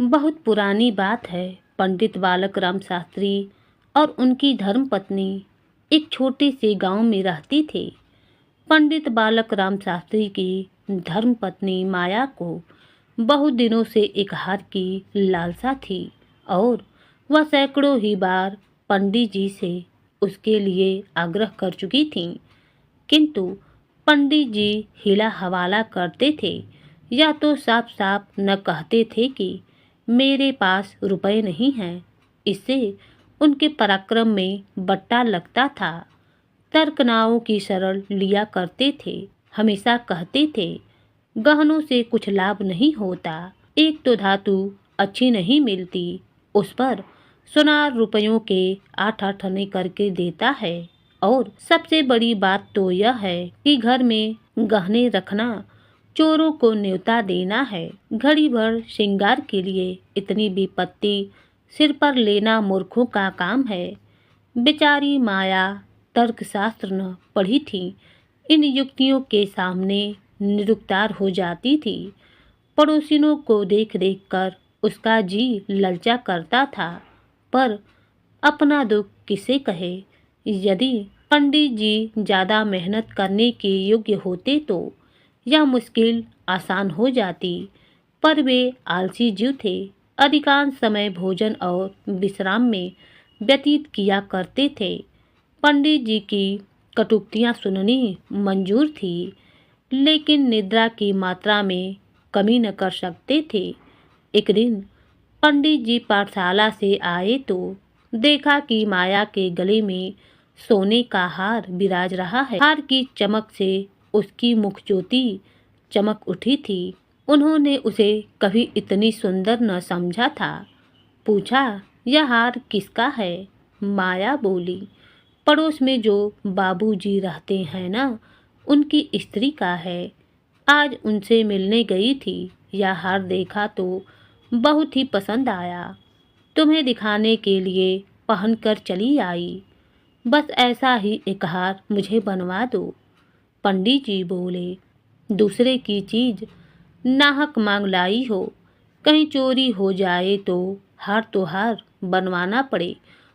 बहुत पुरानी बात है। पंडित बालक राम शास्त्री और उनकी धर्मपत्नी एक छोटे से गांव में रहती थे। पंडित बालक राम शास्त्री की धर्मपत्नी माया को बहुत दिनों से एक हार की लालसा थी और वह सैकड़ों ही बार पंडित जी से उसके लिए आग्रह कर चुकी थीं, किंतु पंडित जी हिला हवाला करते थे या तो साफ साफ न कहते थे कि मेरे पास रुपए नहीं हैं। इससे उनके पराक्रम में बट्टा लगता था। तर्कनाओं की शरण लिया करते थे। हमेशा कहते थे गहनों से कुछ लाभ नहीं होता। एक तो धातु अच्छी नहीं मिलती, उस पर सुनार रुपयों के 8-8 आने करके देता है। और सबसे बड़ी बात तो यह है कि घर में गहने रखना चोरों को न्योता देना है। घड़ी भर श्रृंगार के लिए इतनी विपत्ति सिर पर लेना मूर्खों का काम है। बेचारी माया तर्कशास्त्र न पढ़ी थी, इन युक्तियों के सामने निरुक्तार हो जाती थी। पड़ोसिनों को देख देख कर उसका जी ललचा करता था, पर अपना दुख किसे कहे। यदि पंडित जी ज़्यादा मेहनत करने के योग्य होते तो यह मुश्किल आसान हो जाती, पर वे आलसी जीव थे। अधिकांश समय भोजन और विश्राम में व्यतीत किया करते थे। पंडित जी की कटुक्तियाँ सुननी मंजूर थी, लेकिन निद्रा की मात्रा में कमी न कर सकते थे। एक दिन पंडित जी पाठशाला से आए तो देखा कि माया के गले में सोने का हार विराज रहा है। हार की चमक से उसकी मुख ज्योति चमक उठी थी। उन्होंने उसे कभी इतनी सुंदर न समझा था। पूछा, यह हार किसका है? माया बोली, पड़ोस में जो बाबूजी रहते हैं ना, उनकी स्त्री का है। आज उनसे मिलने गई थी। यह हार देखा तो बहुत ही पसंद आया, तुम्हें दिखाने के लिए पहनकर चली आई। बस ऐसा ही एक हार मुझे बनवा दो। पंडित जी बोले, दूसरे की चीज नाहक मांग लाई हो, कहीं चोरी हो जाए तो हार बनवाना पड़े,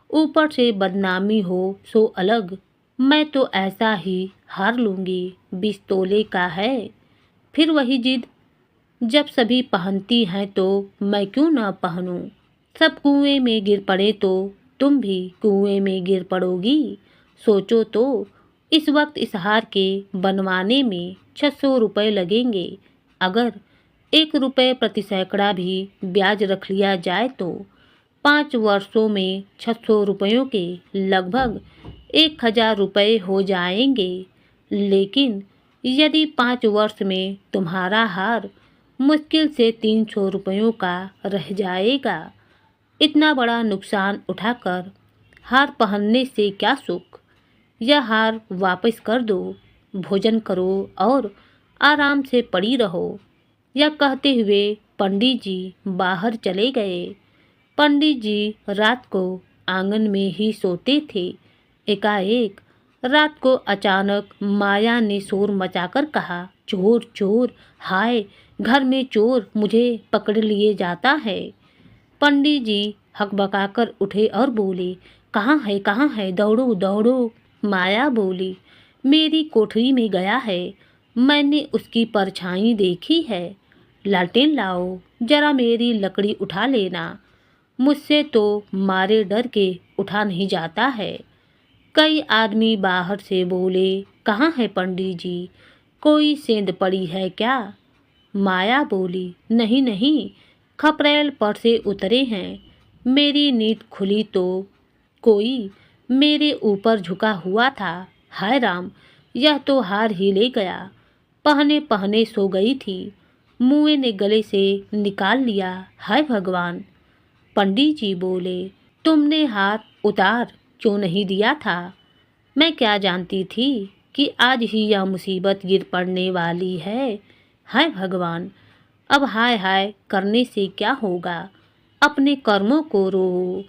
ऊपर से बदनामी हो सो अलग। मैं तो ऐसा ही हार लूँगी, 20 तोले का है। फिर वही जिद, जब सभी पहनती हैं तो मैं क्यों ना पहनूं? सब कुएं में गिर पड़े तो तुम भी कुएं में गिर पड़ोगी। सोचो तो, इस वक्त इस हार के बनवाने में 600 रुपये लगेंगे। अगर 1 रुपये प्रति सैकड़ा भी ब्याज रख लिया जाए तो 5 वर्षों में 600 रुपयों के लगभग 1000 रुपये हो जाएंगे। लेकिन यदि 5 वर्ष में तुम्हारा हार मुश्किल से 300 रुपयों का रह जाएगा। इतना बड़ा नुकसान उठाकर हार पहनने से क्या सुख? यह हार वापस कर दो, भोजन करो और आराम से पड़ी रहो। यह कहते हुए पंडित जी बाहर चले गए। पंडित जी रात को आंगन में ही सोते थे। एकाएक रात को अचानक माया ने शोर मचाकर कहा, चोर चोर, हाय घर में चोर, मुझे पकड़ लिए जाता है। पंडित जी हकबकाकर उठे और बोले, कहाँ है, दौड़ो दौड़ो। माया बोली, मेरी कोठरी में गया है, मैंने उसकी परछाई देखी है। लालटेन लाओ, जरा मेरी लकड़ी उठा लेना, मुझसे तो मारे डर के उठा नहीं जाता है। कई आदमी बाहर से बोले, कहाँ है पंडित जी, कोई सेंध पड़ी है क्या? माया बोली, नहीं नहीं, खपरेल पर से उतरे हैं। मेरी नींद खुली तो कोई मेरे ऊपर झुका हुआ था। हाय राम, यह तो हार ही ले गया। पहने पहने सो गई थी, मुँह ने गले से निकाल लिया। हाय भगवान। पंडित जी बोले, तुमने हार उतार क्यों नहीं दिया था? मैं क्या जानती थी कि आज ही यह मुसीबत गिर पड़ने वाली है। हाय भगवान, अब हाय हाय करने से क्या होगा? अपने कर्मों को रो।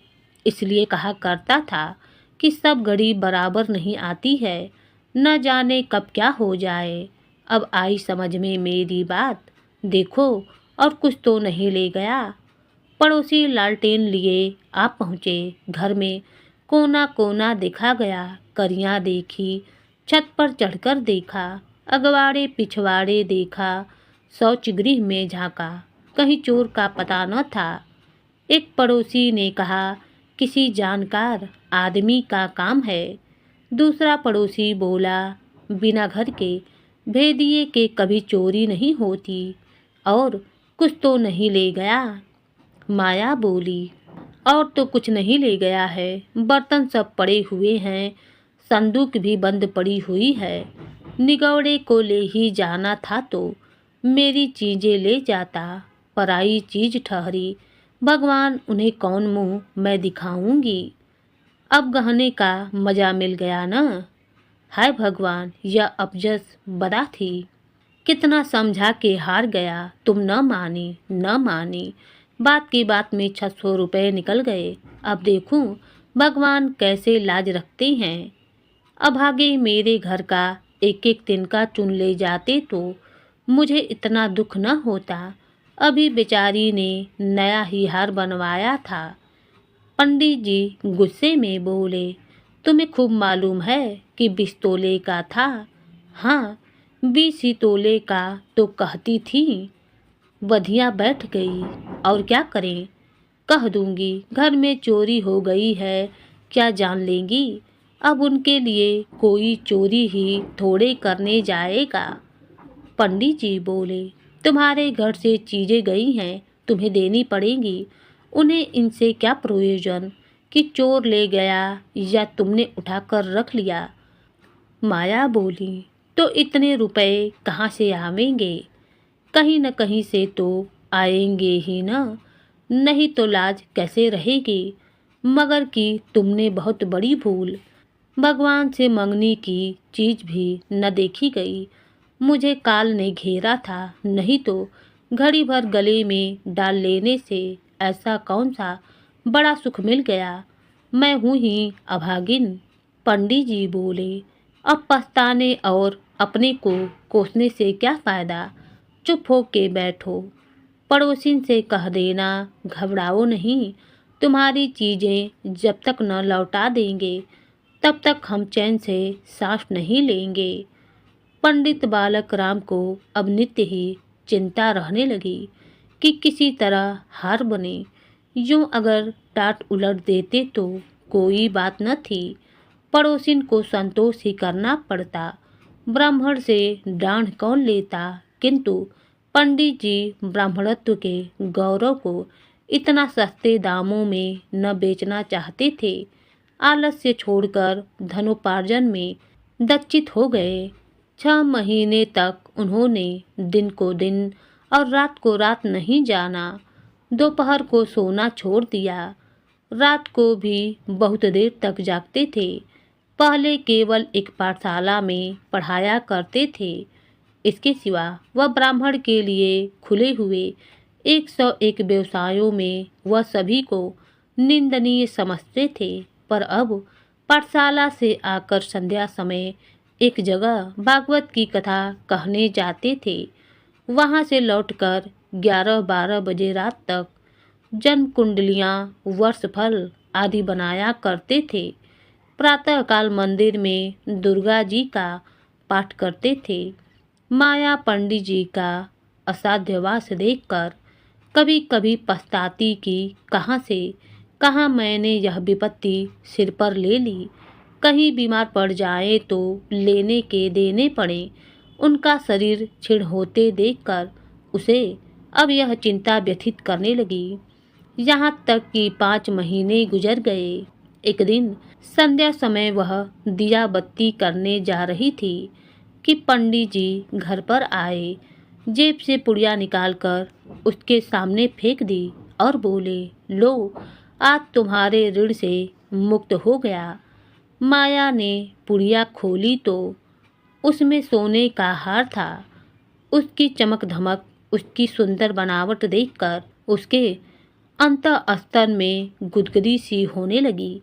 इसलिए कहा करता था कि सब घड़ी बराबर नहीं आती है, न जाने कब क्या हो जाए। अब आई समझ में मेरी बात। देखो, और कुछ तो नहीं ले गया। पड़ोसी लालटेन लिए आप पहुँचे। घर में कोना कोना देखा गया, करियाँ देखी, छत पर चढ़कर देखा, अगवाड़े पिछवाड़े देखा, शौच गृह में झांका, कहीं चोर का पता न था। एक पड़ोसी ने कहा, किसी जानकार आदमी का काम है। दूसरा पड़ोसी बोला, बिना घर के भेदिए के कभी चोरी नहीं होती, और कुछ तो नहीं ले गया। माया बोली, और तो कुछ नहीं ले गया है, बर्तन सब पड़े हुए हैं, संदूक भी बंद पड़ी हुई है। निगौड़े को ले ही जाना था तो मेरी चीजें ले जाता, पराई चीज ठहरी, भगवान उन्हें कौन मुंह मैं दिखाऊंगी। अब गहने का मजा मिल गया न। हाय भगवान, यह अपजस बदा थी। कितना समझा के हार गया, तुम न मानी न मानी। बात की बात में 600 रुपये निकल गए। अब देखूं भगवान कैसे लाज रखते हैं। अभागे मेरे घर का एक एक तिनका चुन ले जाते तो मुझे इतना दुख न होता। अभी बेचारी ने नया ही हार बनवाया था। पंडित जी गुस्से में बोले, तुम्हें खूब मालूम है कि 20 तोले का था। हाँ, 20 ही तोले का तो कहती थी। बधिया बैठ गई, और क्या करें। कह दूंगी घर में चोरी हो गई है, क्या जान लेंगी। अब उनके लिए कोई चोरी ही थोड़े करने जाएगा। पंडित जी बोले, तुम्हारे घर से चीजें गई हैं, तुम्हें देनी पड़ेंगी। उन्हें इनसे क्या प्रयोजन कि चोर ले गया या तुमने उठाकर रख लिया। माया बोली, तो इतने रुपए कहाँ से आवेंगे। कहीं न कहीं से तो आएंगे ही न, नहीं तो लाज कैसे रहेगी। मगर कि तुमने बहुत बड़ी भूल, भगवान से मंगनी की चीज भी न देखी गई। मुझे काल ने घेरा था, नहीं तो घड़ी भर गले में डाल लेने से ऐसा कौन सा बड़ा सुख मिल गया। मैं हूँ ही अभागिन। पंडित जी बोले, अब पछताने और अपने को कोसने से क्या फायदा। चुप हो के बैठो। पड़ोसिन से कह देना, घबराओ नहीं, तुम्हारी चीजें जब तक न लौटा देंगे तब तक हम चैन से सांस नहीं लेंगे। पंडित बालक राम को अब नित्य ही चिंता रहने लगी कि किसी तरह हार बने। यूं अगर टाट उलट देते तो कोई बात न थी, पड़ोसिन को संतोष ही करना पड़ता। ब्राह्मण से डांढ़ कौन लेता, किंतु पंडित जी ब्राह्मणत्व के गौरव को इतना सस्ते दामों में न बेचना चाहते थे। आलस्य छोड़कर धनोपार्जन में दक्षित हो गए। 6 महीने तक उन्होंने दिन को दिन और रात को रात नहीं जाना। दोपहर को सोना छोड़ दिया, रात को भी बहुत देर तक जागते थे। पहले केवल एक पाठशाला में पढ़ाया करते थे, इसके सिवा वह ब्राह्मण के लिए खुले हुए 101 व्यवसायों में वह सभी को निंदनीय समझते थे। पर अब पाठशाला से आकर संध्या समय एक जगह भागवत की कथा कहने जाते थे। वहां से लौटकर 11-12 बजे रात तक जन्म कुंडलियाँ, वर्षफल आदि बनाया करते थे। प्रातःकाल मंदिर में दुर्गा जी का पाठ करते थे। माया पंडित जी का असाध्यवास देखकर कभी कभी पछताती कि कहाँ से कहाँ मैंने यह विपत्ति सिर पर ले ली। कहीं बीमार पड़ जाए तो लेने के देने पड़े। उनका शरीर क्षीण होते देखकर उसे अब यह चिंता व्यथित करने लगी। यहाँ तक कि 5 महीने गुजर गए। एक दिन संध्या समय वह दिया बत्ती करने जा रही थी कि पंडित जी घर पर आए। जेब से पुड़िया निकालकर उसके सामने फेंक दी और बोले, लो, आज तुम्हारे ऋण से मुक्त हो गया। माया ने पुड़िया खोली तो उसमें सोने का हार था। उसकी चमक धमक, उसकी सुंदर बनावट देखकर उसके अंतःस्तर में गुदगुदी सी होने लगी।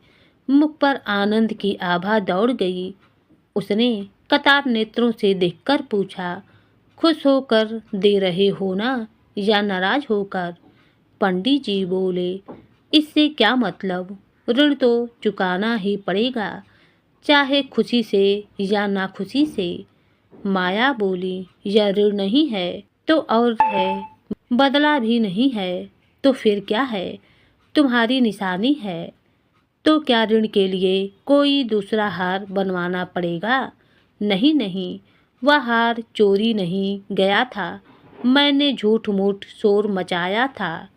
मुख पर आनंद की आभा दौड़ गई। उसने कतार नेत्रों से देखकर पूछा, खुश होकर दे रहे हो ना, या नाराज होकर। पंडित जी बोले, इससे क्या मतलब, ऋण तो चुकाना ही पड़ेगा, चाहे खुशी से या नाखुशी से। माया बोली, यह ऋण नहीं है तो और है, बदला भी नहीं है तो फिर क्या है, तुम्हारी निशानी है। तो क्या ऋण के लिए कोई दूसरा हार बनवाना पड़ेगा? नहीं नहीं, वह हार चोरी नहीं गया था, मैंने झूठ मूठ शोर मचाया था।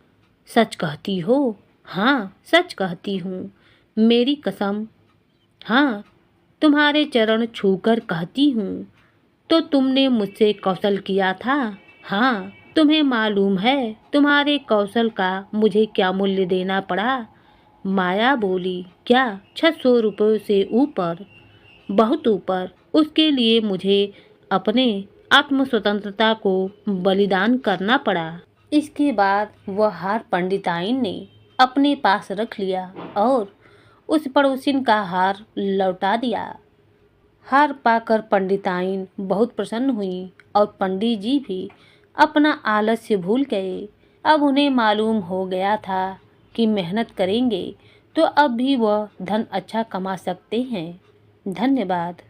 सच कहती हो? हाँ, सच कहती हूँ, मेरी कसम। हाँ, तुम्हारे चरण छूकर कहती हूँ। तो तुमने मुझसे कौशल किया था? हाँ, तुम्हें मालूम है तुम्हारे कौशल का मुझे क्या मूल्य देना पड़ा? माया बोली, क्या 600 रुपये से ऊपर? बहुत ऊपर। उसके लिए मुझे अपने आत्म स्वतंत्रता को बलिदान करना पड़ा। इसके बाद वह हार पंडिताइन ने अपने पास रख लिया और उस पड़ोसिन का हार लौटा दिया। हार पाकर पंडिताइन बहुत प्रसन्न हुई और पंडित जी भी अपना आलस्य भूल गए। अब उन्हें मालूम हो गया था कि मेहनत करेंगे तो अब भी वह धन अच्छा कमा सकते हैं। धन्यवाद।